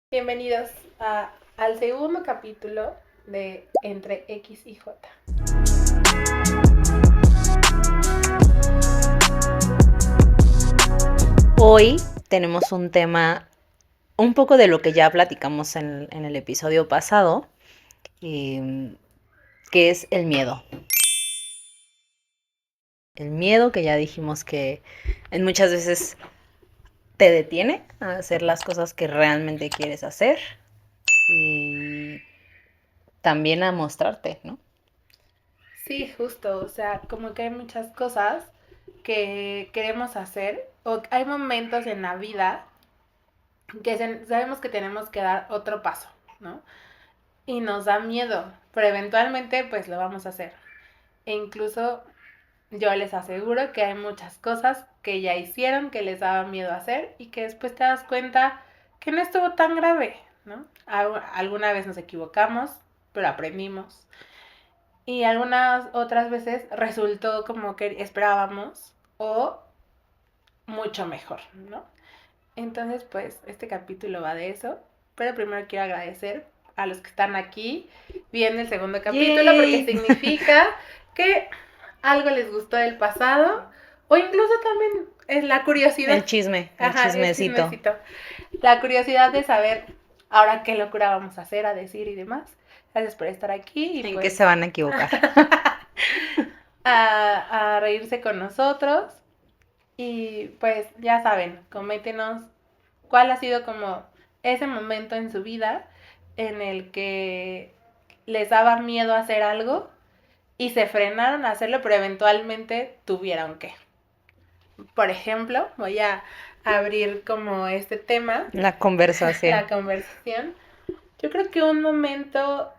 Bienvenidos al segundo capítulo de Entre X y J. Hoy tenemos un tema un poco de lo que ya platicamos en el episodio pasado, que es el miedo. El miedo que ya dijimos que en muchas veces te detiene a hacer las cosas que realmente quieres hacer y también a mostrarte, ¿no? Sí, justo, o sea, como que hay muchas cosas que queremos hacer o hay momentos en la vida que sabemos que tenemos que dar otro paso, ¿no? Y nos da miedo, pero eventualmente pues lo vamos a hacer. E incluso yo les aseguro que hay muchas cosas que ya hicieron que les daba miedo hacer y que después te das cuenta que no estuvo tan grave, ¿no? Alguna vez nos equivocamos, pero aprendimos. Y algunas otras veces resultó como que esperábamos o mucho mejor, ¿no? Entonces, pues, este capítulo va de eso. Pero primero quiero agradecer a los que están aquí viendo el segundo capítulo porque ¡Yay! significa que algo les gustó del pasado o incluso también es la curiosidad. El Ajá, el chismecito. chismecito. La curiosidad de saber ahora qué locura vamos a hacer, a decir y demás. Gracias por estar aquí y ¿En qué pues se van a equivocar? a reírse con nosotros. Y pues ya saben, coméntenos cuál ha sido como ese momento en su vida en el que les daba miedo hacer algo y se frenaron a hacerlo, pero eventualmente tuvieron que. Por ejemplo, voy a abrir como este tema, La conversación. la conversación. Yo creo que un momento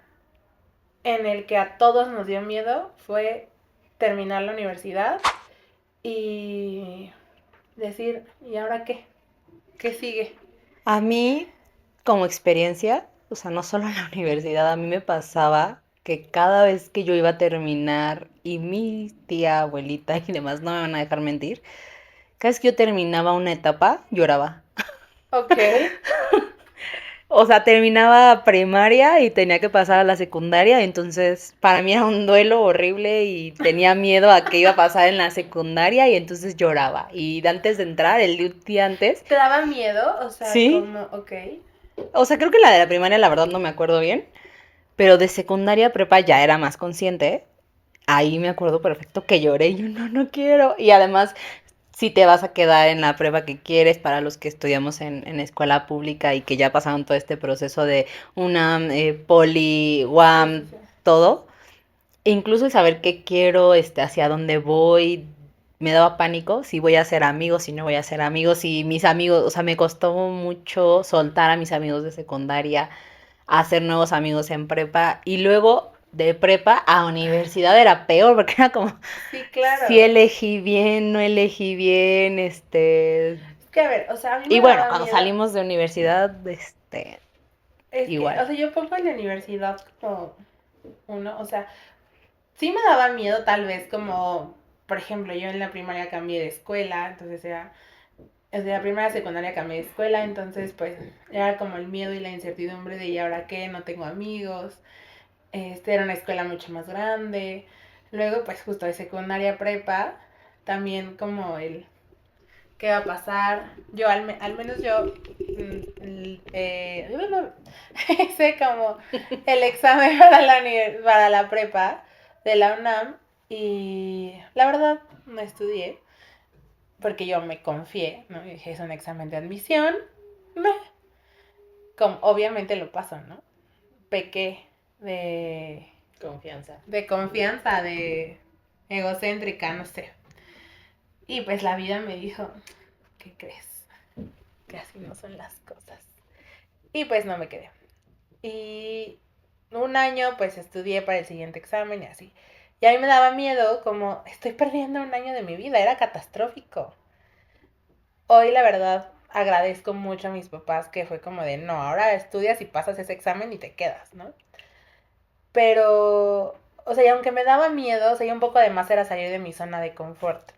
en el que a todos nos dio miedo fue terminar la universidad y decir, ¿y ahora qué? ¿Qué sigue? A mí, como experiencia, o sea, no solo en la universidad, a mí me pasaba que cada vez que yo iba a terminar, y mi tía, abuelita y demás no me van a dejar mentir, cada vez que yo terminaba una etapa, lloraba. Ok. O sea, terminaba primaria y tenía que pasar a la secundaria, entonces para mí era un duelo horrible y tenía miedo a qué iba a pasar en la secundaria y entonces lloraba. Y antes de entrar, el día antes, ¿Te daba miedo? O sea, sí. como, ok. O sea, creo que la de la primaria, la verdad, no me acuerdo bien. Pero de secundaria a prepa ya era más consciente. Ahí me acuerdo perfecto que lloré y yo no quiero. Y además, si te vas a quedar en la prueba que quieres, para los que estudiamos en escuela pública y que ya pasaron todo este proceso de UNAM, Poli, Sí, sí, UAM, sí. todo. E incluso el saber qué quiero, hacia dónde voy, me daba pánico, si voy a ser amigos, si no voy a ser amigos, si mis amigos, o sea, me costó mucho soltar a mis amigos de secundaria, hacer nuevos amigos en prepa y luego de prepa a universidad era peor porque era como Sí, si claro. elegí bien, no elegí bien, Es que, a ver, o sea, a mí y me bueno, daba cuando miedo. salimos de universidad, Es que, igual. o sea, yo pongo en la universidad como uno, o sea, sí me daba miedo tal vez como, por ejemplo, yo en la primaria cambié de escuela, entonces era, desde la primaria a secundaria cambié de escuela, entonces pues era como el miedo y la incertidumbre de ¿y ahora qué? No tengo amigos, era una escuela mucho más grande. Luego, pues justo de secundaria a prepa, también como el qué va a pasar. Yo, al menos yo, hice como el examen para la prepa de la UNAM y la verdad no estudié porque yo me confié, ¿no? Y dije, es un examen de admisión, meh. Como, obviamente lo paso, ¿no? Pequé de Confianza. de confianza, de egocéntrica, no sé. Y pues la vida me dijo, ¿qué crees? Que así no son las cosas. Y pues no me quedé. Y un año pues estudié para el siguiente examen y así. Y a mí me daba miedo como estoy perdiendo un año de mi vida, era catastrófico. Hoy la verdad agradezco mucho a mis papás que fue como de no, ahora estudias y pasas ese examen y te quedas, ¿no? Pero, o sea, y aunque me daba miedo, o sea, y un poco además era salir de mi zona de confort,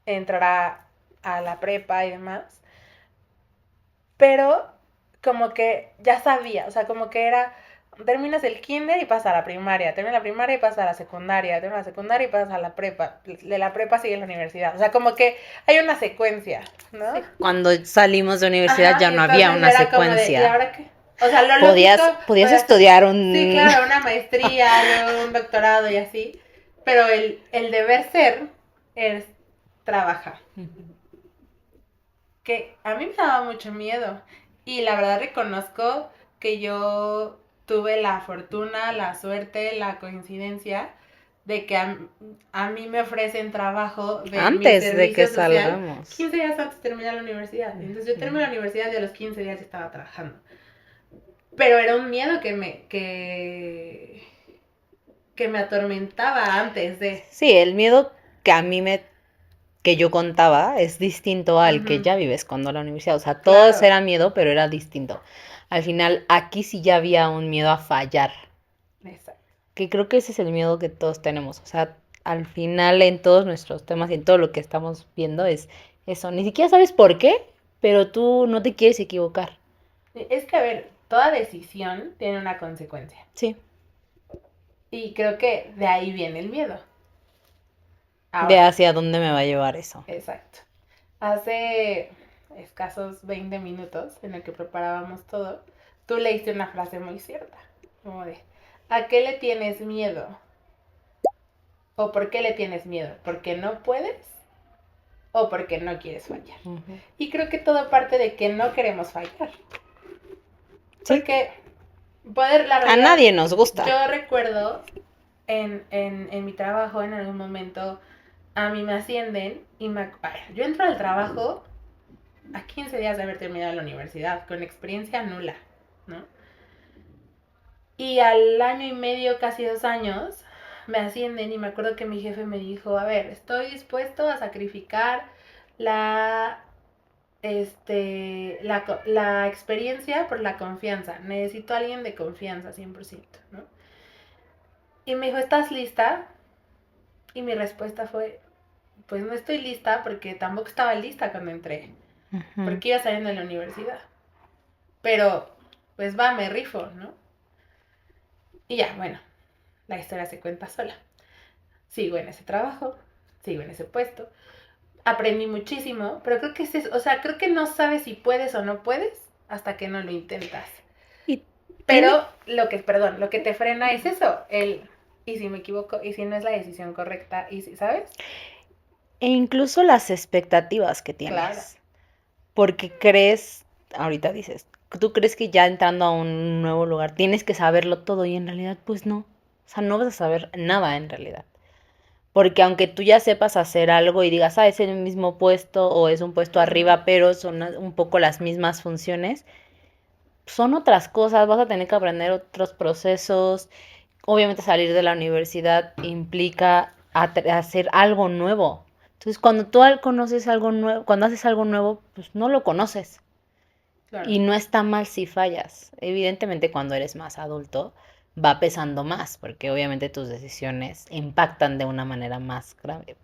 entrar a la prepa y demás. Pero como que ya sabía, o sea, como que era, terminas el kinder y pasas a la primaria, terminas la primaria y pasas a la secundaria, terminas la secundaria y pasas a la prepa, de la prepa sigue la universidad, o sea, como que hay una secuencia, ¿no? Sí, cuando salimos de universidad Ajá, ya y no había entonces una era como de, ¿y secuencia. ahora qué? O sea, lo lógico Podías podía ser, estudiar sí, un... claro, una maestría, luego un doctorado y así, pero el deber ser es trabajar, que a mí me daba mucho miedo. Y la verdad reconozco que yo tuve la fortuna, la suerte, la coincidencia de que a mí me ofrecen trabajo de mi Antes de que servicio social salgamos. 15 días antes de terminar la universidad. Entonces yo terminé la universidad y a los 15 días estaba trabajando. Pero era un miedo que me atormentaba antes de... Sí, el miedo que a mí me que yo contaba es distinto al que Ujú, ya vives cuando la universidad. O sea, todos claro, era miedo, pero era distinto. Al final, aquí sí ya había un miedo a fallar, exacto. que creo que ese es el miedo que todos tenemos. O sea, al final en todos nuestros temas y en todo lo que estamos viendo es eso. Ni siquiera sabes por qué, pero tú no te quieres equivocar. Es que, a ver, toda decisión tiene una consecuencia. Sí, Y creo que de ahí viene el miedo. de Ahora, hacia dónde me va a llevar eso. exacto. Hace escasos 20 minutos en el que preparábamos todo, tú leíste una frase muy cierta. Como de, ¿a qué le tienes miedo? ¿O por qué le tienes miedo? ¿Porque no puedes? ¿O porque no quieres fallar? Ujú. Y creo que todo parte de que no queremos fallar. Sí, Porque poder, la a realidad, nadie nos gusta. yo recuerdo en mi trabajo en algún momento a mí me ascienden y yo entro al trabajo a 15 días de haber terminado la universidad, con experiencia nula, ¿no? Y al año y medio, casi 2 años, me ascienden y me acuerdo que mi jefe me dijo, a ver, estoy dispuesto a sacrificar la, la experiencia por la confianza. Necesito a alguien de confianza, 100%, ¿no? Y me dijo, ¿estás lista? Y mi respuesta fue, pues no estoy lista porque tampoco estaba lista cuando entré, Ujú. porque iba saliendo de la universidad. Pero, pues va, me rifo, ¿no? Y ya, bueno, la historia se cuenta sola. Sigo en ese trabajo, sigo en ese puesto, aprendí muchísimo, pero creo que es eso, o sea, creo que no sabes si puedes o no puedes hasta que no lo intentas. Y tiene Pero perdón, lo que te frena es eso, y si me equivoco, y si no es la decisión correcta, y si, ¿sabes? e incluso las expectativas que Claro, tienes. Porque crees, ahorita dices, tú crees que ya entrando a un nuevo lugar tienes que saberlo todo y en realidad pues no. O sea, no vas a saber nada en realidad. Porque aunque tú ya sepas hacer algo y digas, ah, es el mismo puesto o es un puesto uh-huh, arriba, pero son un poco las mismas funciones, son otras cosas, vas a tener que aprender otros procesos. Obviamente salir de la universidad implica hacer algo nuevo. Entonces, cuando tú conoces algo nuevo, cuando haces algo nuevo, pues no lo conoces. claro. Y no está mal si fallas. Evidentemente, cuando eres más adulto, va pesando más, porque obviamente tus decisiones impactan de una manera más grave.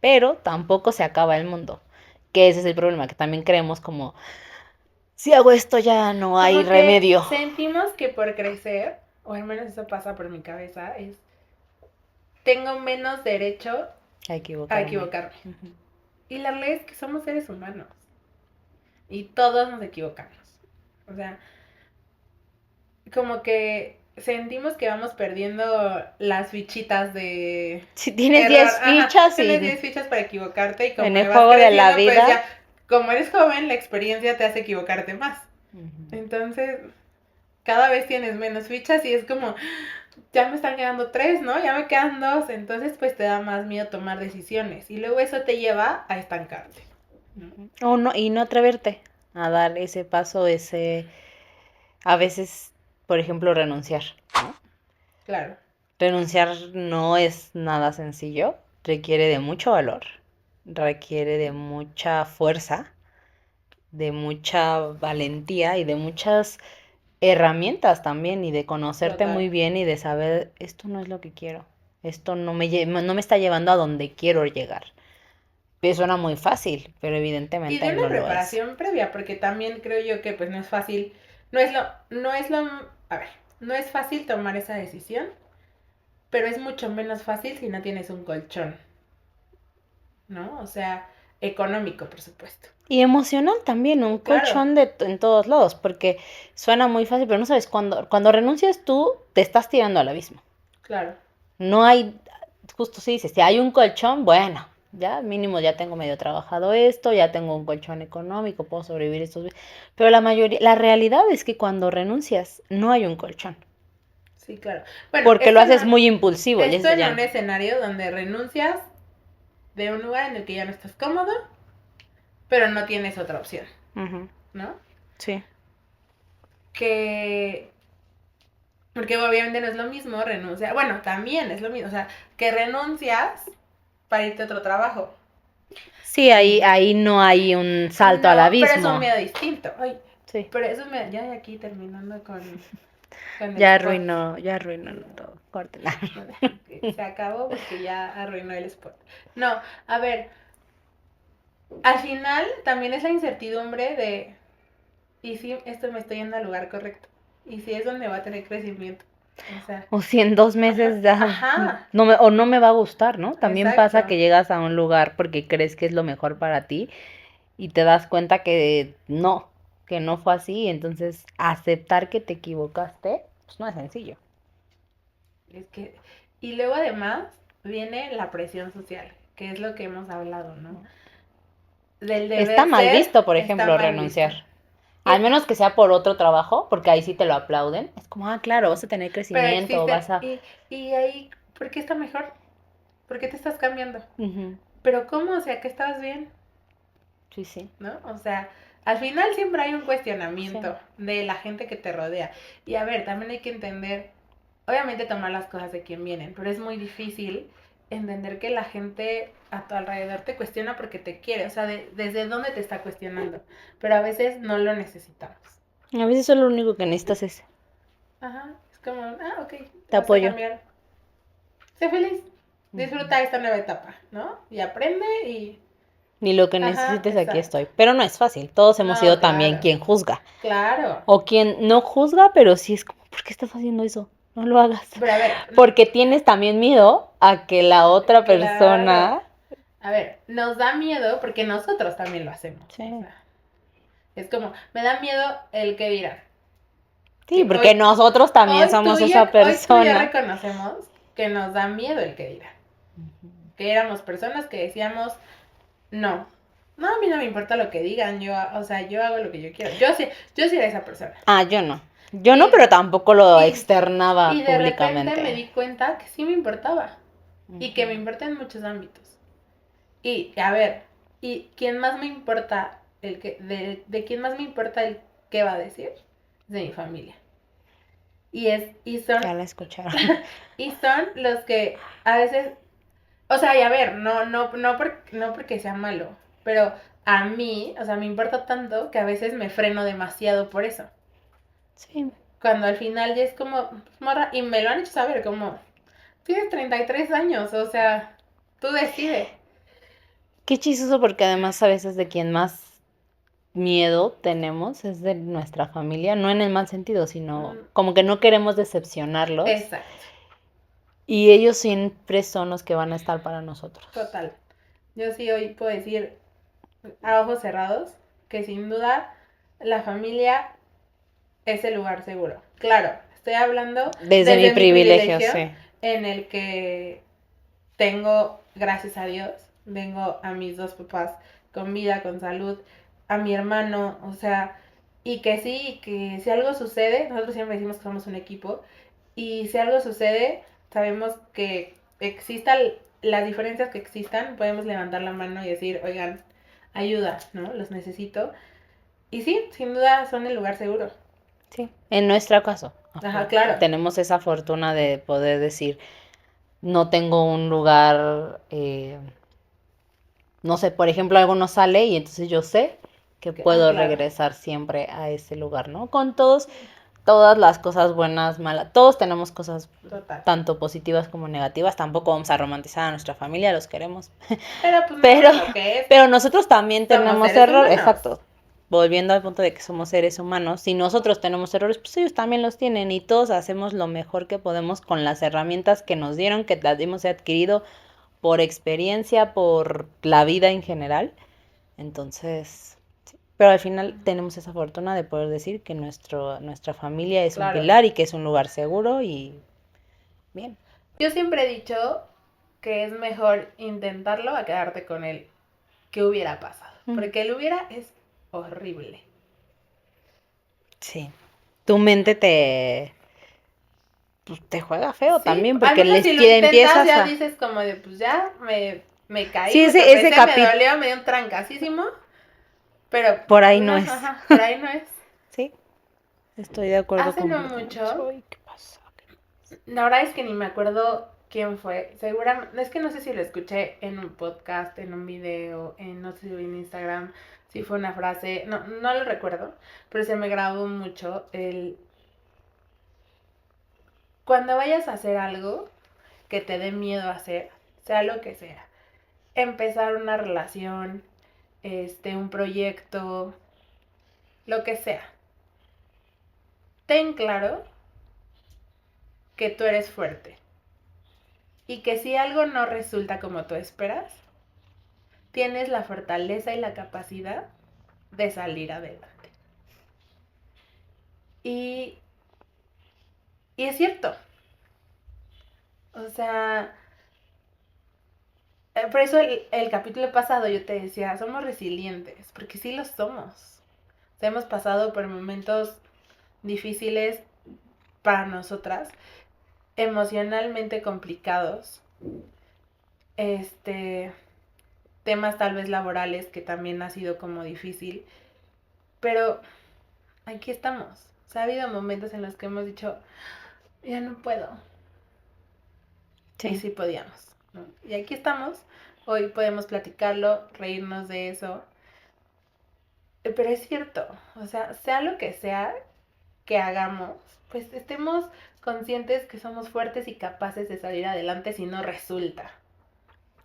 Pero tampoco se acaba el mundo, que ese es el problema, que también creemos como, si hago esto ya no hay Como que remedio. sentimos que por crecer, o al menos eso pasa por mi cabeza, es, tengo menos derecho A a equivocarme. equivocarme. Ujú. Y la realidad es que somos seres humanos. Y todos nos equivocamos. O sea, como que sentimos que vamos perdiendo las fichitas de Si tienes error. 10 Ajá, fichas y tienes 10 fichas para equivocarte y en como el vas juego de la creciendo, pues vida. ya, como eres joven, la experiencia te hace equivocarte más. Ujú. Entonces, cada vez tienes menos fichas y es como, ya me están quedando 3, ¿no? Ya me quedan 2. Entonces, pues te da más miedo tomar decisiones. Y luego eso te lleva a estancarte, ¿no? O no, y no atreverte a dar ese paso, ese, a veces, por ejemplo, renunciar. Claro, Renunciar no es nada sencillo, requiere de mucho valor, requiere de mucha fuerza, de mucha valentía y de muchas herramientas también y de conocerte muy total. bien y de saber esto no es lo que quiero, esto no me está llevando a donde quiero llegar. Suena muy fácil, pero Y evidentemente de una no lo es. preparación previa, porque también creo yo que pues no es fácil no es lo, a ver, no es fácil tomar esa decisión, pero es mucho menos fácil si no tienes un colchón, ¿no? O sea, económico, por supuesto. Y emocional también, un Claro, colchón en todos lados, porque suena muy fácil, pero no sabes, cuando renuncias tú, te estás tirando al abismo. claro. No hay, justo si dices, si hay un colchón, bueno, ya mínimo ya tengo medio trabajado esto, ya tengo un colchón económico, puedo sobrevivir estos meses. Pero la realidad es que cuando renuncias, no hay un colchón, Sí, claro. Bueno, porque lo haces muy impulsivo, y esto eso en ya un no. escenario donde renuncias de un lugar en el que ya no estás cómodo, pero no tienes otra opción, Ujú, ¿no? sí. Que porque obviamente no es lo mismo renunciar. Bueno, también es lo mismo. O sea, que renuncias para irte a otro trabajo. Sí, ahí no hay un salto al No, pero es un abismo. miedo distinto. Ay, Sí. pero eso me. Ya aquí terminando con el Ya spot. arruinó, ya arruinó todo. Córtela. Se acabó porque ya arruinó el spot. No, a ver. Al final también es la incertidumbre de. ¿Y si esto me estoy yendo al lugar correcto? ¿Y si es donde va a tener crecimiento? O sea. O si en 2 meses ya Ajá. o no me va a gustar, ¿no? También pasa Exacto. que llegas a un lugar porque crees que es lo mejor para ti y te das cuenta que no fue así. Entonces, aceptar que te equivocaste, pues no es sencillo. Es que, y luego además viene la presión social, que es lo que hemos hablado, ¿no? Del Está deber mal ser visto, por está ejemplo, mal visto. renunciar. Y- Al menos que sea por otro trabajo, porque ahí sí te lo aplauden. Es como, claro, vas a tener pero crecimiento, existen, vas a... y ahí, ¿por qué está mejor? ¿Por qué te estás cambiando? Ujú, Pero ¿cómo? O sea, que estabas bien, sí, sí, ¿no? O sea, al final siempre hay un sí. cuestionamiento de la gente que te rodea. Y a ver, también hay que entender, obviamente tomar las cosas de quien vienen, pero es muy difícil entender que la gente a tu alrededor te cuestiona porque te quiere, o sea, desde dónde te está cuestionando, pero a veces no lo necesitamos. A veces solo lo único que necesitas es, Ajá, es como, ok, te te vas a apoyo. cambiar, sé feliz, Ujú. disfruta esta nueva etapa, ¿no? Y aprende y, Ni lo que ajá, necesites, aquí exacto. estoy. Pero no es fácil. Todos hemos No, sido también claro, quien juzga. claro. O quien no juzga, pero sí es como, ¿por qué estás haciendo eso? No lo hagas. Pero a ver, Porque tienes también miedo a que la otra claro. persona... A ver, nos da miedo porque nosotros también lo hacemos. O Sí. sea, es como, me da miedo el que dirán. Sí, Que porque nosotros también somos esa hoy tú y yo persona. reconocemos que nos da miedo el que dirán. Que éramos personas que decíamos, no, no, a mí no me importa lo que digan, o sea, yo hago lo que yo quiero. Yo sí era esa persona. Ah, yo no. Yo no, Y, pero tampoco lo y, y externaba de repente me públicamente. di cuenta que sí me importaba. Y que me Ujú. importa en muchos ámbitos. Y, a ver, ¿y quién más me importa de quién más me importa el qué va a decir? De mi familia. Y son, Ya la escucharon. y son los que a veces, o sea, y a ver, no porque sea malo, pero a mí, o sea, me importa tanto que a veces me freno demasiado por eso. Sí. Cuando al final ya es como, morra, y me lo han hecho saber, como, tienes 33 años, o sea, tú decides. Qué chistoso porque además a veces de quien más miedo tenemos es de nuestra familia, no en el mal sentido, sino Mm, como que no queremos decepcionarlos exacto, y ellos siempre son los que van a estar para nosotros. total. Yo sí hoy puedo decir a ojos cerrados que sin duda la familia es el lugar seguro. Claro, estoy hablando Desde mi desde mi privilegio, privilegio sí. en el que tengo, gracias a Dios, vengo a mis dos papás con vida, con salud, a mi hermano, o sea, y que sí, que si algo sucede, nosotros siempre decimos que somos un equipo, y si algo sucede, sabemos que existan las diferencias que existan, podemos levantar la mano y decir, oigan, ayuda, ¿no? Los necesito. Y sí, sin duda son el lugar seguro. Sí, en nuestro caso, Ajá, claro. tenemos esa fortuna de poder decir, no tengo un lugar, no sé, por ejemplo, algo no sale y entonces yo sé que puedo Claro. regresar siempre a ese lugar, ¿no? Con todas las cosas buenas, malas, todos tenemos cosas Total. tanto positivas como negativas, tampoco vamos a romantizar a nuestra familia, los queremos, Pero pues no pero, es lo que es. pero nosotros también Somos tenemos seres error, humanos. exacto, volviendo al punto de que somos seres humanos, si nosotros tenemos errores, pues ellos también los tienen y todos hacemos lo mejor que podemos con las herramientas que nos dieron, que las hemos adquirido por experiencia, por la vida en general. Entonces, sí. Pero al final tenemos esa fortuna de poder decir que nuestra familia es un Claro. pilar y que es un lugar seguro y bien. Yo siempre he dicho que es mejor intentarlo a quedarte con el que hubiera pasado. Mm, Porque el hubiera es horrible. sí. Tu mente pues, te juega feo Sí, también al porque menos les si lo intentas empiezas ya a... dices como de pues ya me caí, Sí, me ese tropecé, me capítulo dolió, me dio un trancasísimo. Pero por ahí pues no no, es. ajá, por ahí no es. Sí, estoy de acuerdo Hace no completamente. mucho, Ay, ¿qué pasa? la verdad es que ni me acuerdo quién fue. Seguramente, es que no sé si lo escuché en un podcast, en un video, en no sé si en Instagram, si fue una frase, no lo recuerdo, pero se me grabó mucho el cuando vayas a hacer algo que te dé miedo hacer, sea lo que sea, empezar una relación, un proyecto, lo que sea. Ten claro que tú eres fuerte y que si algo no resulta como tú esperas, tienes la fortaleza y la capacidad de salir adelante. Y, y es cierto. O sea, por eso el capítulo pasado yo te decía, somos resilientes, porque sí lo somos. O sea, hemos pasado por momentos difíciles para nosotras, emocionalmente complicados, este, temas tal vez laborales que también ha sido como difícil, pero aquí estamos. O sea, ha habido momentos en los que hemos dicho, ya no puedo, y Sí, sí podíamos, ¿no? Y aquí estamos, hoy podemos platicarlo, reírnos de eso, pero es cierto, o sea lo que sea que hagamos, pues estemos conscientes que somos fuertes y capaces de salir adelante si no resulta.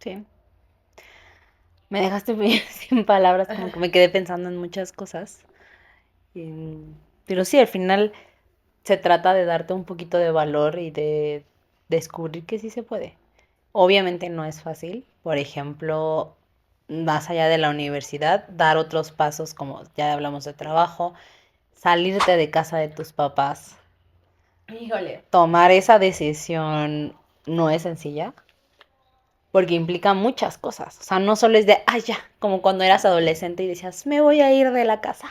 sí. Me dejaste sin palabras, como que me quedé pensando en muchas cosas. Y- pero sí, al final se trata de darte un poquito de valor y de descubrir que sí se puede. Obviamente no es fácil. Por ejemplo, más allá de la universidad, dar otros pasos como ya hablamos de trabajo, salirte de casa de tus papás, Híjole, tomar esa decisión no es sencilla porque implica muchas cosas. O sea, no solo es de, ay, ya, como cuando eras adolescente y decías, me voy a ir de la casa.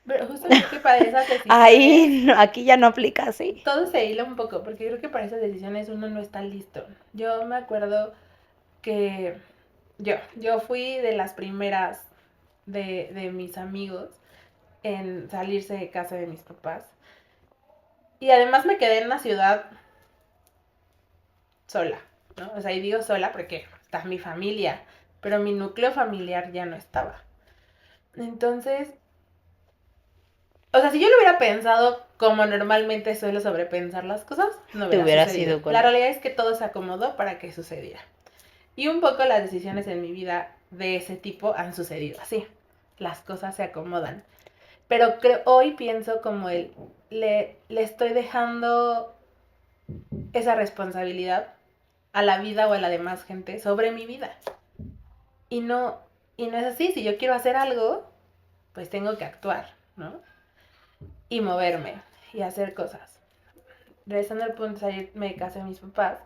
pero justo creo que para esas decisiones Ahí, aquí ya no aplica así. todo se hila un poco, porque creo que para esas decisiones uno no está listo. Yo me acuerdo que yo fui de las primeras de mis amigos en salirse de casa de mis papás. Y además me quedé en una ciudad sola, ¿no? O sea, y digo sola porque está mi familia, pero mi núcleo familiar ya no estaba. Entonces, o sea, si yo lo hubiera pensado como normalmente suelo sobrepensar las cosas, no Te hubiera hubiera sucedido. sido La con... realidad es que todo se acomodó para que sucediera. Y un poco las decisiones en mi vida de ese tipo han sucedido así. Las cosas se acomodan. Pero hoy pienso como le estoy dejando esa responsabilidad a la vida o a la demás gente sobre mi vida. Y no, y no es así. Si yo quiero hacer algo, pues tengo que actuar, ¿no? Y moverme y hacer cosas. Regresando al punto de salirme de casa de mis papás,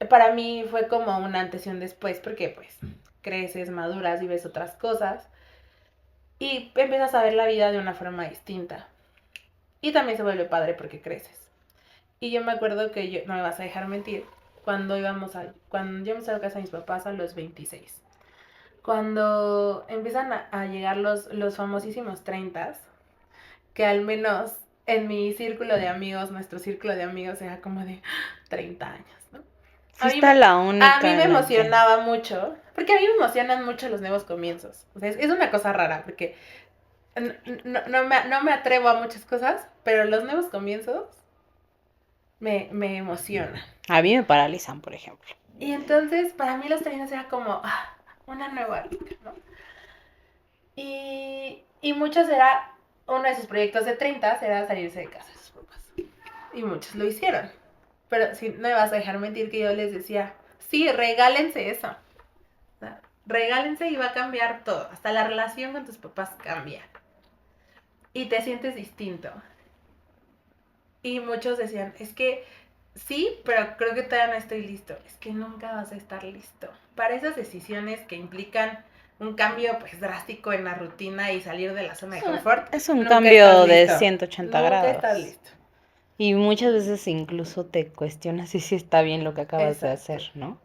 para mí fue como un antes y un después, porque pues creces, maduras y ves otras cosas y empiezas a ver la vida de una forma distinta. Y también se vuelve padre porque creces. Y yo me acuerdo que yo, no me vas a dejar mentir, cuando yo me salgo a casa de mis papás a los 26. Cuando empiezan a llegar los famosísimos 30, que al menos en mi círculo de amigos, nuestro círculo de amigos era como de 30 años, ¿no? A mí Fuiste me, la a mí única me en la que... emocionaba mucho, porque a mí me emocionan mucho los nuevos comienzos. O sea, es una cosa rara, porque no me atrevo a muchas cosas, pero los nuevos comienzos me emocionan. A mí me paralizan, por ejemplo. Y entonces, para mí los 30 era como una nueva vida, ¿no? Y Y muchos era, uno de sus proyectos de 30 era salirse de casa de sus papás. Y muchos lo hicieron. Pero si no me vas a dejar mentir que yo les decía, sí, regálense eso. O sea, regálense y va a cambiar todo. Hasta la relación con tus papás cambia. Y te sientes distinto. Y muchos decían, es que sí, pero creo que todavía no estoy listo. Es que nunca vas a estar listo. Para esas decisiones que implican un cambio pues drástico en la rutina y salir de la zona de confort, Es un nunca estás cambio de listo. 180 Nunca estás grados. listo. Y muchas veces incluso te cuestionas si está bien lo que acabas de Exacto. hacer, ¿no?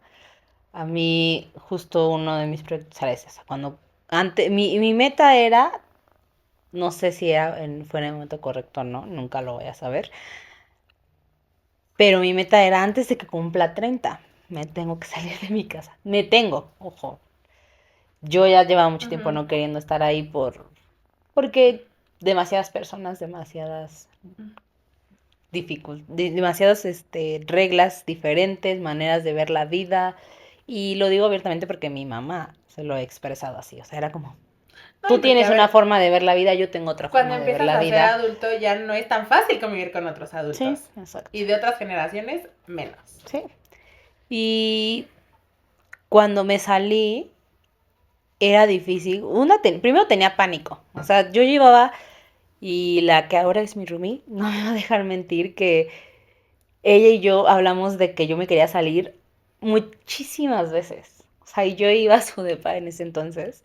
A mí, justo uno de mis proyectos era ese, o sea, cuando antes, mi meta era, no sé si fue en el momento correcto o no, nunca lo voy a saber, pero mi meta era antes de que cumpla 30, me tengo que salir de mi casa. Ojo, yo ya llevaba mucho tiempo Ujú. no queriendo estar ahí porque demasiadas personas, demasiadas demasiadas reglas diferentes, maneras de ver la vida. Y lo digo abiertamente porque mi mamá se lo ha expresado así. O sea, era como, No, y tú porque, tienes a una ver, forma de ver la vida, yo tengo otra cuando forma de ver empiezas la a ser vida. adulto ya no es tan fácil convivir con otros Sí, adultos. exacto. Y de otras generaciones, menos. Sí. Y cuando me salí, era difícil. Primero tenía pánico. O sea, yo llevaba, y la que ahora es mi roomie, no me va a dejar mentir que ella y yo hablamos de que yo me quería salir muchísimas veces. O sea, y yo iba a su depa en ese entonces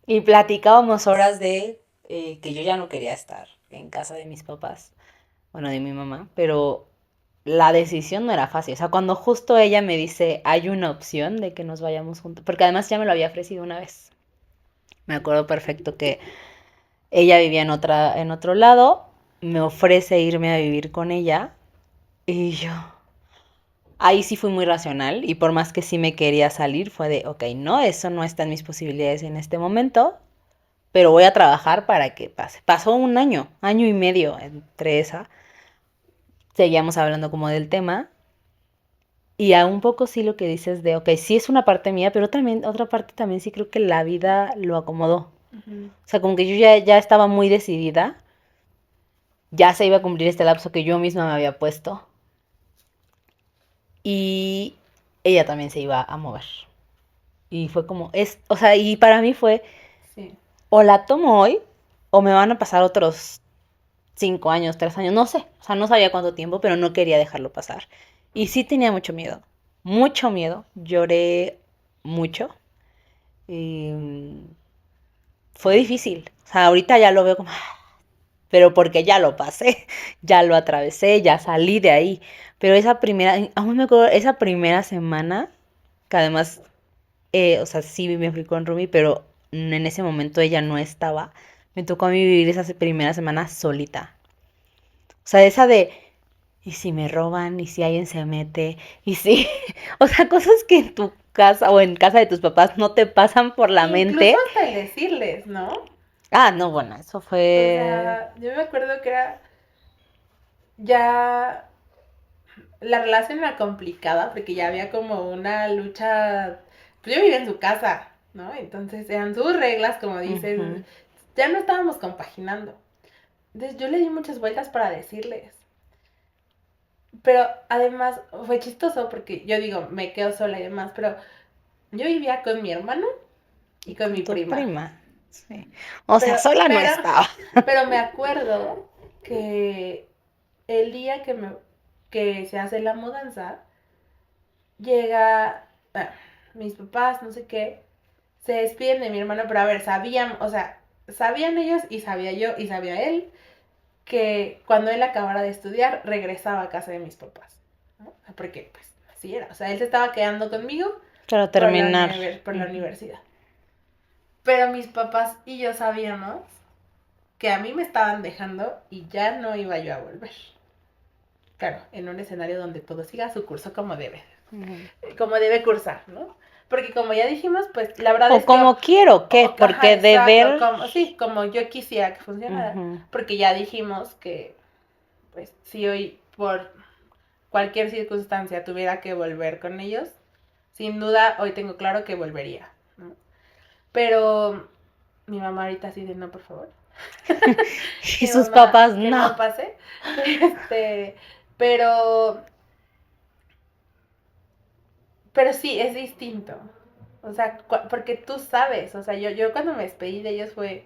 y platicábamos horas de que yo ya no quería estar en casa de mis papás, bueno, de mi mamá, pero la decisión no era fácil. O sea, cuando justo ella me dice, hay una opción de que nos vayamos juntos, porque además ya me lo había ofrecido una vez. Me acuerdo perfecto que ella vivía en otro lado, me ofrece irme a vivir con ella y yo, ahí sí fui muy racional y por más que sí me quería salir, fue de, ok, no, eso no está en mis posibilidades en este momento, pero voy a trabajar para que pase. Pasó un año y medio entre esa, seguíamos hablando como del tema y a un poco sí lo que dices de, ok, sí es una parte mía, pero también otra parte también sí creo que la vida lo acomodó. Ujú. O sea, como que yo ya estaba muy decidida, ya se iba a cumplir este lapso que yo misma me había puesto y ella también se iba a mover. Y fue como, o sea, y para mí fue, Sí. o la tomo hoy, o me van a pasar otros 5 años, 3 años, no sé. O sea, no sabía cuánto tiempo, pero no quería dejarlo pasar. Y sí tenía mucho miedo. Lloré mucho. Y fue difícil. O sea, ahorita ya lo veo como, pero porque ya lo pasé, ya lo atravesé, ya salí de ahí. Pero aún me acuerdo, esa primera semana, que además o sea, sí me fui con Rumi, pero en ese momento ella no estaba. Me tocó a mí vivir esa primera semana solita. O sea, esa de, ¿y si me roban? ¿Y si alguien se mete? ¿Y si? O sea, cosas que en tu casa o en casa de tus papás no te pasan por la Incluso mente. hasta el decirles, ¿no? Ah, no, bueno, eso O fue... sea, yo me acuerdo que era ya la relación era complicada porque ya había como una lucha. Pues yo vivía en su casa, ¿no? Entonces eran sus reglas, como dices. Ujú. Ya no estábamos compaginando. Entonces yo le di muchas vueltas para decirles. Pero además fue chistoso porque yo digo, me quedo sola y demás, pero yo vivía con mi hermano y Y con con mi tu prima. prima. Sí. O sea, Pero, sola no pero, estaba. pero me acuerdo que el día que se hace la mudanza, llega mis papás, no sé qué, se despiden de mi hermano, pero a ver, sabían, o sea, sabían ellos y sabía yo y sabía él que cuando él acabara de estudiar regresaba a casa de mis papás, ¿no? Porque pues así era, o sea, él se estaba quedando conmigo Para por terminar. por la Ujú. universidad. Pero mis papás y yo sabíamos que a mí me estaban dejando y ya no iba yo a volver. Claro, en un escenario donde todo siga su curso Ujú. como debe cursar, ¿no? Porque como ya dijimos, pues la verdad O es que, como quiero, ¿qué? ajá, Porque exacto, deber... como, sí, como yo quisiera que funcionara, Ujú. porque ya dijimos que, pues, si hoy por cualquier circunstancia tuviera que volver con ellos, sin duda hoy tengo claro que volvería, ¿no? Pero Mi mamá ahorita así de no, por favor. Y Mi sus mamá, papás, que no no. pase. Este, pero, pero sí, es distinto. O sea, porque tú sabes, o sea, yo cuando me despedí de ellos fue,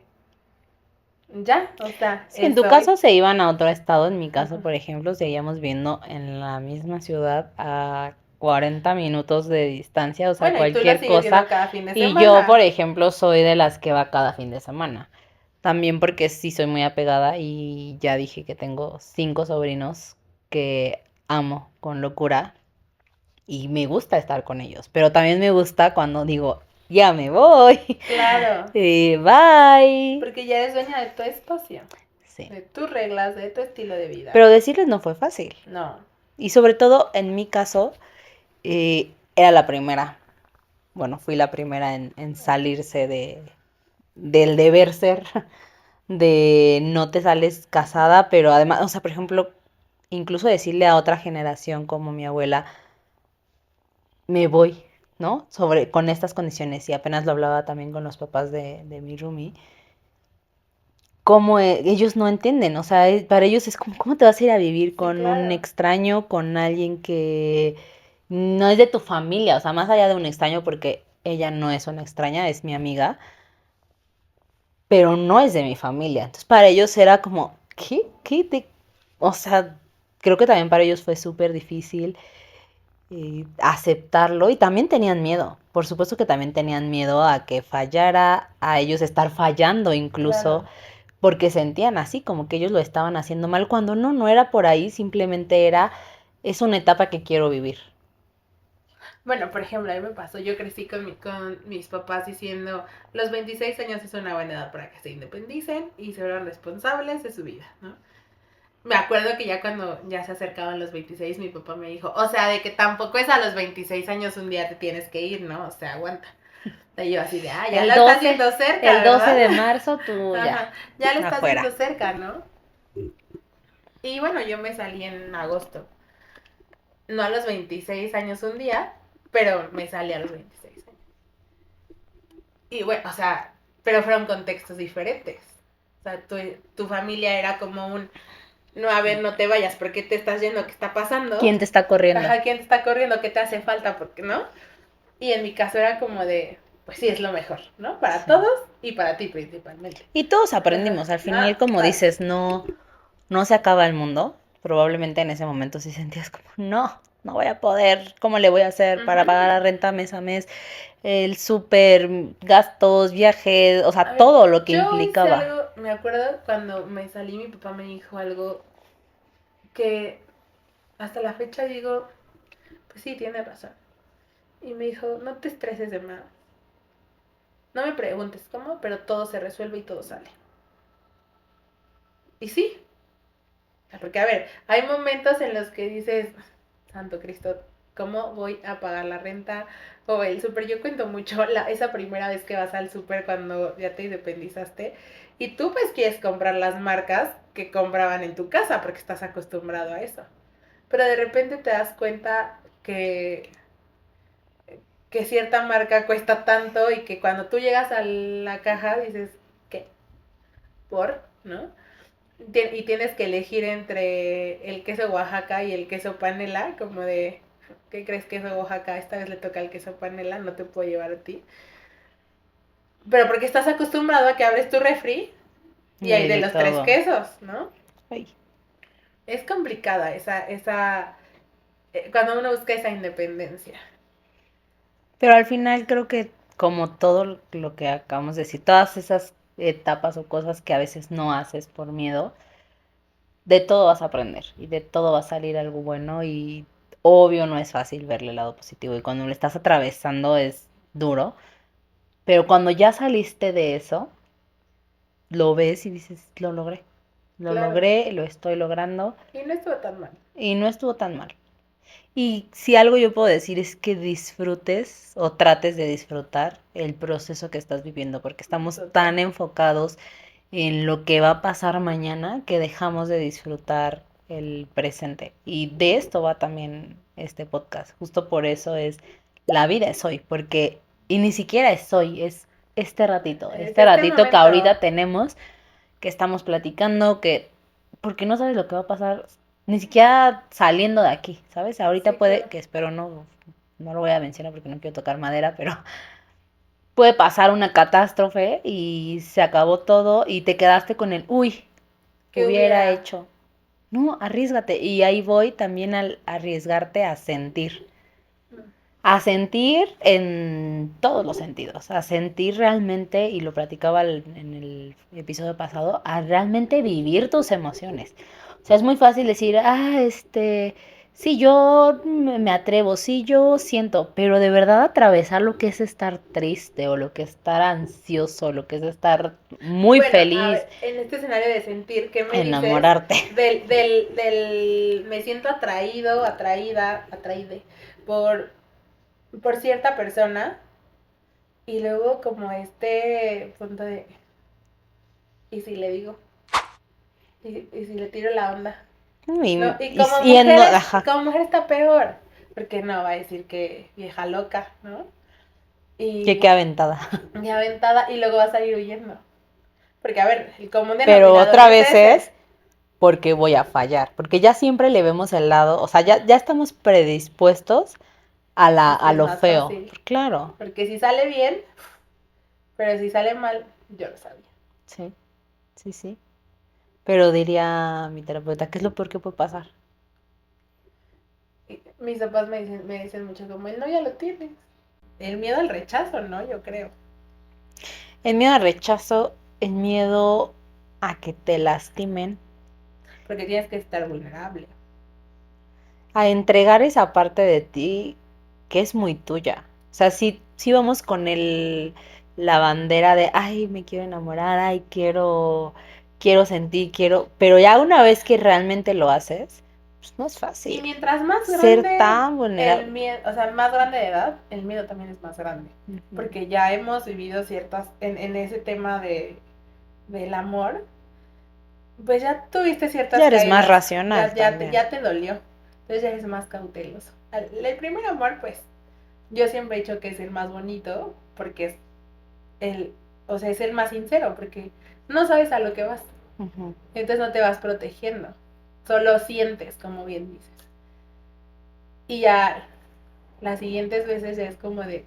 ya, o sea, Sí, en tu estoy. caso se iban a otro estado, en mi caso, Ujú. por ejemplo, seguíamos viendo en la misma ciudad a 40 minutos de distancia, o sea, Bueno, y tú la cualquier sigues cosa. viendo cada fin de Y yo, por semana. ejemplo, soy de las que va cada fin de semana. También porque sí soy muy apegada y ya dije que tengo 5 sobrinos que amo con locura y me gusta estar con ellos, pero también me gusta cuando digo, ya me voy, Claro, bye. porque ya eres dueña de tu espacio, Sí, de tus reglas, de tu estilo de vida. pero decirles no fue fácil. No, Y sobre todo en mi caso, era la primera. Bueno, fui la primera en salirse del deber ser, de no te sales casada, pero además, o sea, por ejemplo, incluso decirle a otra generación como mi abuela, me voy, ¿no? Con estas condiciones, y apenas lo hablaba también con los papás de mi roomie, como ellos no entienden, o sea, para ellos es como, ¿cómo te vas a ir a vivir sí, con un claro. extraño, con alguien que no es de tu familia? O sea, más allá de un extraño, porque ella no es una extraña, es mi amiga, pero no es de mi familia. Entonces, para ellos era como, ¿qué? O sea, creo que también para ellos fue súper difícil aceptarlo y también tenían miedo. Por supuesto que también tenían miedo a que fallara, a ellos estar fallando incluso, Claro. porque sentían así, como que ellos lo estaban haciendo mal, cuando no era por ahí, simplemente era, es una etapa que quiero vivir. Bueno, por ejemplo, a mí me pasó, yo crecí con mis papás diciendo, los 26 años es una buena edad para que se independicen y se vean responsables de su vida, ¿no? Me acuerdo que ya cuando ya se acercaban los 26, mi papá me dijo, o sea, de que tampoco es a los 26 años un día te tienes que ir, ¿no? O sea, aguanta. Y yo así de, ya El lo está 12, haciendo cerca, el 12 ¿verdad? de marzo tú ya, Ajá, ya lo está haciendo afuera. cerca, ¿no? Y bueno, yo me salí en agosto. No a los 26 años un día, pero me salí a los 26 años. Y bueno, o sea, pero fueron contextos diferentes. O sea, tu familia era como un, no, a ver, no te vayas, ¿por qué te estás yendo? ¿Qué está pasando? ¿Quién te está corriendo? Ajá, ¿quién te está corriendo? ¿Qué te hace falta? ¿Por qué no? Y en mi caso era como de, pues sí, es lo mejor, ¿no? Para Sí. todos y para ti principalmente. Y todos Ajá, aprendimos, al final, ah, como claro. dices, no se acaba el mundo. Probablemente en ese momento sí sentías como, no voy a poder, ¿cómo le voy a hacer para Ujú. pagar la renta mes a mes? El súper, gastos, viajes, o A sea, ver, todo lo que yo hice implicaba. algo, me acuerdo cuando me salí, mi papá me dijo algo que hasta la fecha digo, pues sí, tiene razón. Y me dijo, no te estreses de más. No me preguntes cómo, pero todo se resuelve y todo sale. Y sí, porque a ver, hay momentos en los que dices, Santo Cristo, ¿cómo voy a pagar la renta o el súper? Yo cuento mucho esa primera vez que vas al súper cuando ya te independizaste y tú pues quieres comprar las marcas que compraban en tu casa porque estás acostumbrado a eso. Pero de repente te das cuenta que cierta marca cuesta tanto y que cuando tú llegas a la caja dices, ¿qué? ¿Por? ¿No? Y tienes que elegir entre el queso Oaxaca y el queso panela, como de, ¿qué crees queso Oaxaca? Esta vez le toca el queso panela, no te puedo llevar a ti. Pero porque estás acostumbrado a que abres tu refri y Y hay hay de de los tres todo. quesos, ¿no? Ay. Es complicada cuando uno busca esa independencia. Pero al final creo que como todo lo que acabamos de decir, todas esas etapas o cosas que a veces no haces por miedo, de todo vas a aprender y de todo va a salir algo bueno y obvio no es fácil verle el lado positivo y cuando lo estás atravesando es duro, pero cuando ya saliste de eso, lo ves y dices, lo Claro. logré, lo estoy logrando Y no estuvo tan mal. y no estuvo tan mal. Y si algo yo puedo decir es que disfrutes o trates de disfrutar el proceso que estás viviendo, porque estamos Total. tan enfocados en lo que va a pasar mañana que dejamos de disfrutar el presente. Y de esto va también este podcast. Justo por eso es la vida es hoy, porque y ni siquiera es hoy, es este ratito, Este que momento. ahorita tenemos, que estamos platicando, porque no sabes lo que va a pasar, ni siquiera saliendo de aquí, ¿sabes? Ahorita Sí, puede, claro. que espero no lo voy a mencionar porque no quiero tocar madera, pero puede pasar una catástrofe y se acabó todo y te quedaste con el, uy, ¿Qué hubiera hubiera? hecho. No, arriesgate. Y ahí voy también al arriesgarte a sentir. Mm. A sentir en todos los sentidos. A sentir realmente, y lo platicaba en el episodio pasado, a realmente vivir tus emociones. O sea, es muy fácil decir, sí, yo me atrevo, sí, yo siento, pero de verdad atravesar lo que es estar triste o lo que es estar ansioso, lo que es estar muy Bueno, a feliz, ver, en este escenario de sentir, ¿qué me dices enamorarte. me siento atraído, atraída, atraíde por, por cierta persona y luego como este punto de, ¿y si le digo? ¿Y si le tiro la onda? No, y Ajá. como mujer está peor, porque no va a decir que vieja loca, ¿no? Qué Y, aventada. y aventada y luego va a salir huyendo. Porque, a ver, el común Pero denominador otra es vez ese. es porque voy a fallar, porque ya siempre le vemos el lado, o sea, ya estamos predispuestos Es que a es lo más feo. fácil. Claro, Porque si sale bien, pero si sale mal, yo lo sabía. sí, sí, sí. Pero diría mi terapeuta, ¿qué es lo peor que puede pasar? Y mis papás me dicen mucho como, el no ya lo tienes. El miedo al rechazo, ¿no? Yo creo. El miedo al rechazo, el miedo a que te lastimen, Porque tienes que estar vulnerable. a entregar esa parte de ti que es muy tuya. O sea, sí vamos con la bandera de, ay, me quiero enamorar, ay, quiero sentir, pero ya una vez que realmente lo haces, pues no es Y fácil. mientras más Ser grande tan el vulnerable. miedo, o sea, más grande de edad, el miedo también es más grande. Ujú. Porque ya hemos vivido ciertas, en ese tema del amor, pues ya tuviste Ya ciertas eres más caídas, racional también. ya te dolió, entonces ya eres más cauteloso. El primer amor, pues, yo siempre he dicho que es el más bonito, porque es el, o sea, es el más sincero, porque no sabes a lo que vas, Ujú. entonces no te vas protegiendo, solo sientes, como bien dices. Y ya las siguientes veces ya es como de,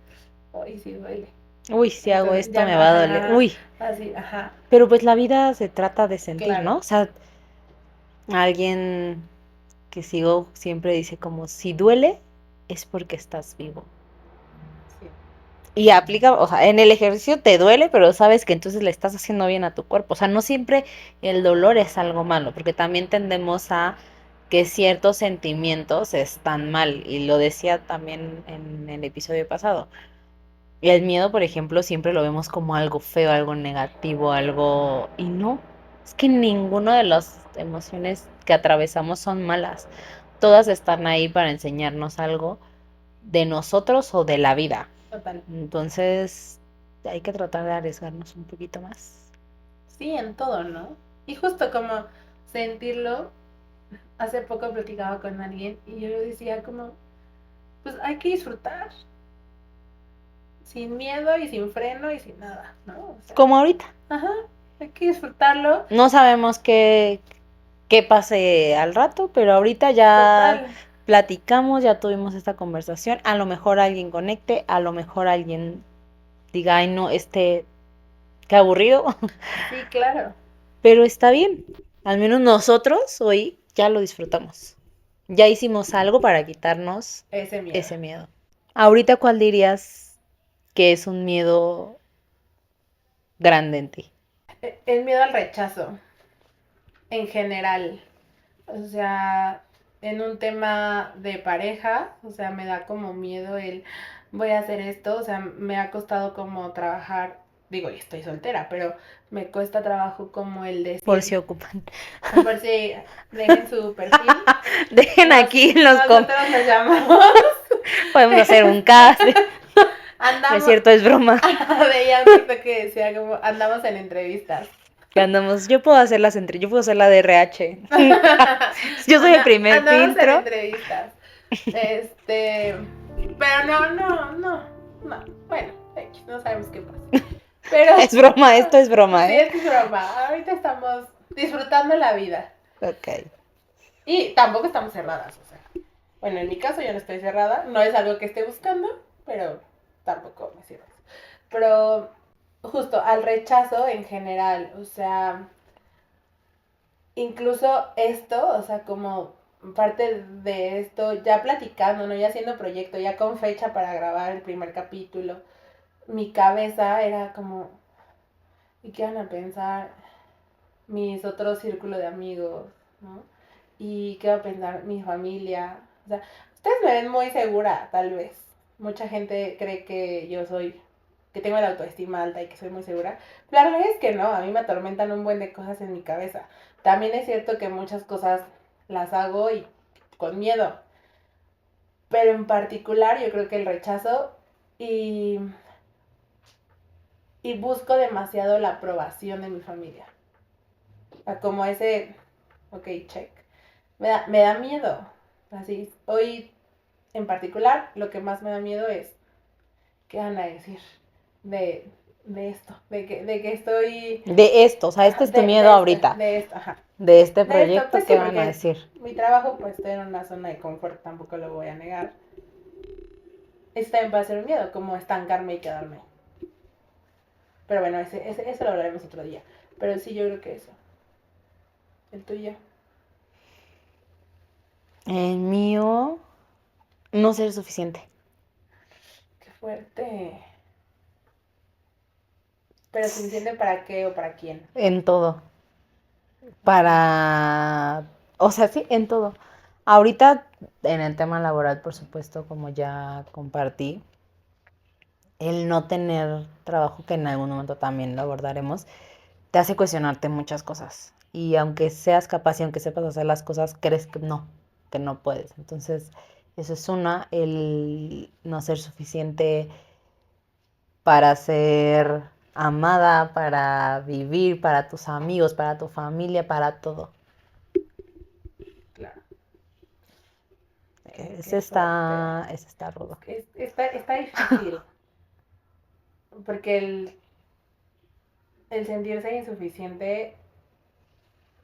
ay, sí duele. Uy, si hago Entonces esto ya, me va a doler. ajá, Uy, así, ajá, pero pues la vida se trata de sentir, ¿no? claro. O sea, alguien que sigo siempre dice como, si duele, es porque estás vivo. Sí. Y aplica, o sea, en el ejercicio te duele, pero sabes que entonces le estás haciendo bien a tu cuerpo. O sea, no siempre el dolor es algo malo, porque también tendemos a que ciertos sentimientos están mal. Y lo decía también en el episodio pasado. El miedo, por ejemplo, siempre lo vemos como algo feo, algo negativo, algo... Y no, es que ninguna de las emociones que atravesamos son malas. Todas están ahí para enseñarnos algo de nosotros o de la vida. Total. Entonces, hay que tratar de arriesgarnos un poquito más. Sí, en todo, ¿no? Y justo como sentirlo, hace poco platicaba con alguien y yo le decía como, pues hay que disfrutar, sin miedo y sin freno y sin nada, ¿no? O sea, Como ahorita. ajá, hay que disfrutarlo. No sabemos qué pase al rato, pero ahorita ya Total. platicamos, ya tuvimos esta conversación. A lo mejor alguien conecte, a lo mejor alguien diga, ay, no, qué aburrido. Sí, claro. Pero está bien. Al menos nosotros hoy ya lo disfrutamos. Ya hicimos algo para quitarnos Ese miedo. ese miedo. Ahorita, ¿cuál dirías que es un miedo grande en ti? El miedo al rechazo, en general. O sea, en un tema de pareja, o sea, me da como miedo el voy a hacer esto, o sea, me ha costado como trabajar, digo, y estoy soltera, pero me cuesta trabajo como el Por si decir, ocupan. por si dejen su perfil, Dejen aquí nosotros nos llamamos, podemos hacer un cast. No es andamos, cierto, es broma. veía un TikTok que decía como andamos en entrevistas. Que andamos, yo puedo hacer la de RH. Yo soy el primer Andamos en filtro. entrevistas. Pero no. Bueno, no sabemos qué pasa. Pero Es broma, esto es broma, sí, ¿eh? es broma. Ahorita estamos disfrutando la vida. Ok. Y tampoco estamos cerradas, o sea. Bueno, en mi caso yo no estoy cerrada. No es algo que esté buscando, pero tampoco me cierro. Pero justo al rechazo en general, o sea, incluso esto, o sea, como parte de esto, ya platicando, ¿no? Ya haciendo proyecto, ya con fecha para grabar el primer capítulo, mi cabeza era como, ¿y qué van a pensar mis otros círculos de amigos, ¿no? ¿Y qué va a pensar mi familia? O sea, ustedes me ven muy segura, tal vez. Mucha gente cree que yo soy, que tengo la autoestima alta y que soy muy segura. La realidad es que no, a mí me atormentan un buen de cosas en mi cabeza. También es cierto que muchas cosas las hago y con miedo. Pero en particular yo creo que el rechazo y, y busco demasiado la aprobación de mi familia. O sea, como ese, ok, check. Me da miedo. Así, hoy en particular, lo que más me da miedo es qué van a decir de, de esto, de que estoy, De esto, o sea, este ajá, es tu miedo ahorita. de esto, ajá. De este De esto, proyecto, pues sí, ¿qué van a porque decir? mi trabajo, pues estoy en una zona de confort, tampoco lo voy a negar. Eso también va a ser un miedo, como estancarme y quedarme. Pero bueno, eso lo hablaremos otro día. Pero sí, yo creo que eso. El tuyo. El mío, no ser suficiente. Qué fuerte. Pero suficiente para qué o para quién. En todo. Okay. Para, o sea, sí, en todo. Ahorita, en el tema laboral, por supuesto, como ya compartí, el no tener trabajo, que en algún momento también lo abordaremos, te hace cuestionarte muchas cosas. Y aunque seas capaz y aunque sepas hacer las cosas, crees que no puedes. Entonces, eso es una, el no ser suficiente para ser amada, para vivir, para tus amigos, para tu familia, para todo. Claro. Qué fuerte. Ese está rudo. Está difícil. Porque el sentirse insuficiente,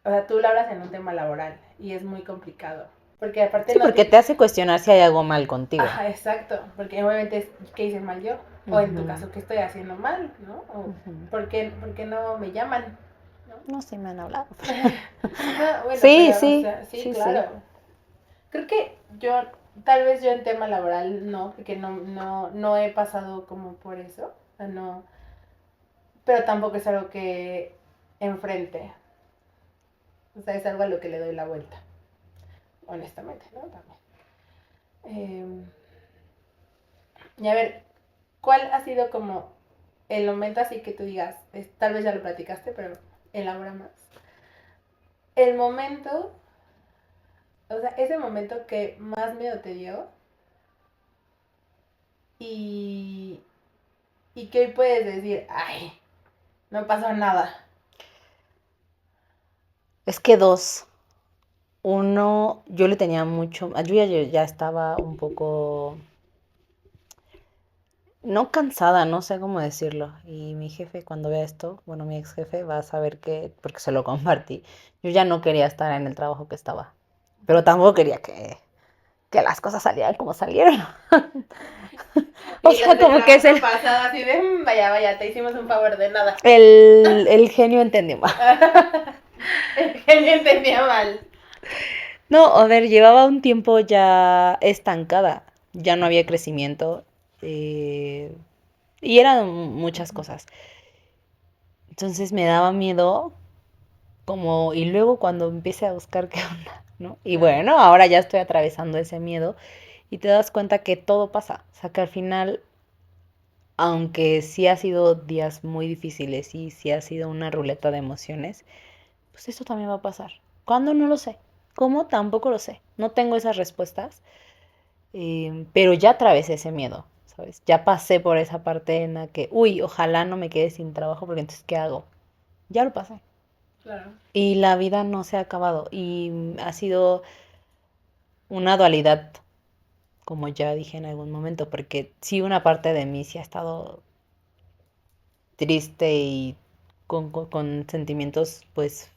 o sea, tú lo hablas en un tema laboral y es muy complicado. Porque aparte Sí, no porque te... te hace cuestionar si hay algo mal contigo. Ajá, exacto. Porque obviamente es, ¿qué hice mal yo? O en tu Ujú, caso, ¿qué estoy haciendo mal? ¿No? O ujú. por qué no me llaman? ¿No? No, sí me han hablado. No, bueno, Sí, pero, o sí, sea, sí, sí, sí. claro. Creo que yo, tal vez yo en tema laboral no, porque no he pasado como por eso. O sea, no, pero tampoco es algo que enfrente. O sea, es algo a lo que le doy la vuelta, honestamente, ¿no? También. Eh, y a ver, ¿cuál ha sido como el momento así que tú digas, tal vez ya lo platicaste, pero elabora más? El momento, o sea, ese momento que más miedo te dio y, y que hoy puedes decir, ay, no pasó nada. Es que dos. Uno, yo le tenía mucho, yo ya estaba un poco, no cansada, no sé cómo decirlo. Y mi jefe, cuando vea esto, bueno, mi ex jefe va a saber que, porque se lo compartí, yo ya no quería estar en el trabajo que estaba. Pero tampoco quería que las cosas salieran como salieron. O Y los sea, del como que es trabajo pasado así de, vaya, vaya, te hicimos un favor de nada. el genio entendió. El genio entendía mal. No, a ver, llevaba un tiempo ya estancada, ya no había crecimiento eh, y eran muchas cosas. Entonces me daba miedo como, y luego cuando empiece a buscar qué onda, ¿no? Y Claro. bueno, ahora ya estoy atravesando ese miedo y te das cuenta que todo pasa, o sea, que al final, aunque sí ha sido días muy difíciles y sí ha sido una ruleta de emociones, pues esto también va a pasar. ¿Cuándo? No lo sé. ¿Cómo? Tampoco lo sé. No tengo esas respuestas. Pero ya atravesé ese miedo, ¿sabes? Ya pasé por esa parte en la que, uy, ojalá no me quede sin trabajo porque entonces, ¿qué hago? Ya lo pasé. Claro. Y la vida no se ha acabado. Y ha sido una dualidad, como ya dije en algún momento, porque sí, una parte de mí sí ha estado triste y con sentimientos pues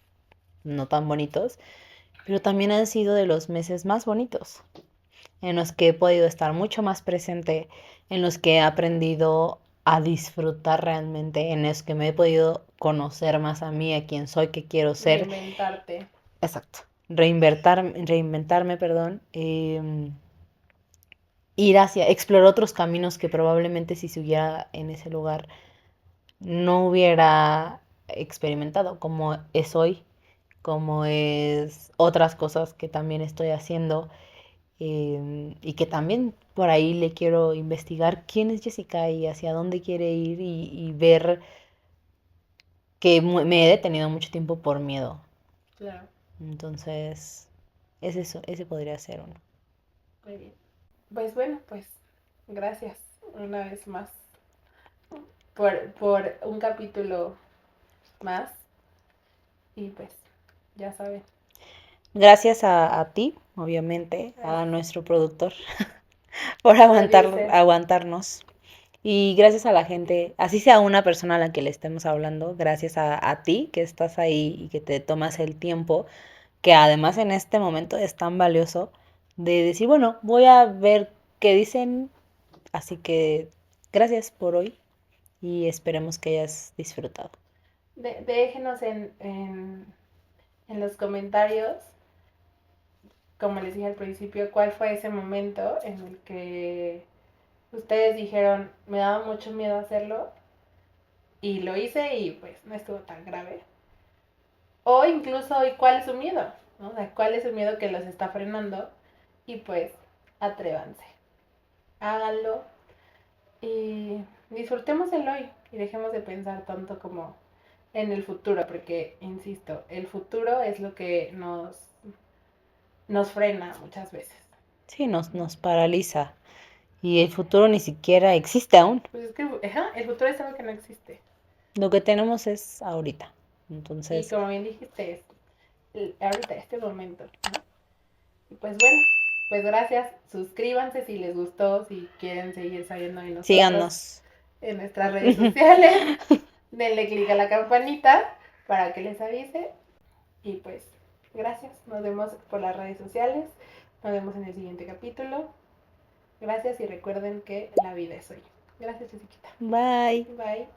no tan bonitos, pero también han sido de los meses más bonitos, en los que he podido estar mucho más presente, en los que he aprendido a disfrutar realmente, en los que me he podido conocer más a mí, a quién soy, qué quiero ser. Reinventarte. Exacto. Reinventarme, perdón. Ir hacia, explorar otros caminos que probablemente si siguiera en ese lugar no hubiera experimentado, como es hoy, como es otras cosas que también estoy haciendo, y que también por ahí le quiero investigar quién es Jessica y hacia dónde quiere ir y ver que me he detenido mucho tiempo por miedo. Claro. Entonces, es eso, ese podría ser uno. Muy bien. Pues bueno, pues gracias una vez más por un capítulo más. Y pues, ya saben. Gracias a ti, obviamente, a Gracias. nuestro productor, por Producer. aguantarnos. Y gracias a la gente, así sea una persona a la que le estemos hablando, gracias a ti que estás ahí y que te tomas el tiempo, que además en este momento es tan valioso de decir, bueno, voy a ver qué dicen. Así que gracias por hoy y esperemos que hayas disfrutado. Déjenos en los comentarios, como les dije al principio, cuál fue ese momento en el que ustedes dijeron, me daba mucho miedo hacerlo y lo hice y pues no estuvo tan grave. O incluso, ¿y cuál es su miedo? ¿No? O sea, ¿cuál es su miedo que los está frenando? Y pues, atrévanse. Háganlo y disfrutemos el hoy y dejemos de pensar tanto como en el futuro, porque, insisto, el futuro es lo que nos frena muchas veces. Sí, nos paraliza y el futuro ni siquiera existe aún. Pues es que el futuro es algo que no existe. Lo que tenemos es ahorita. Y Entonces, como bien dijiste, es ahorita, este momento, ¿no? Y pues bueno, pues gracias. Suscríbanse si les gustó, si quieren seguir sabiendo de nosotros síganos. en nuestras redes sociales. Denle click a la campanita para que les avise. Y pues, gracias. Nos vemos por las redes sociales. Nos vemos en el siguiente capítulo. Gracias y recuerden que la vida es hoy. Gracias, Jessiquita. Bye. Bye.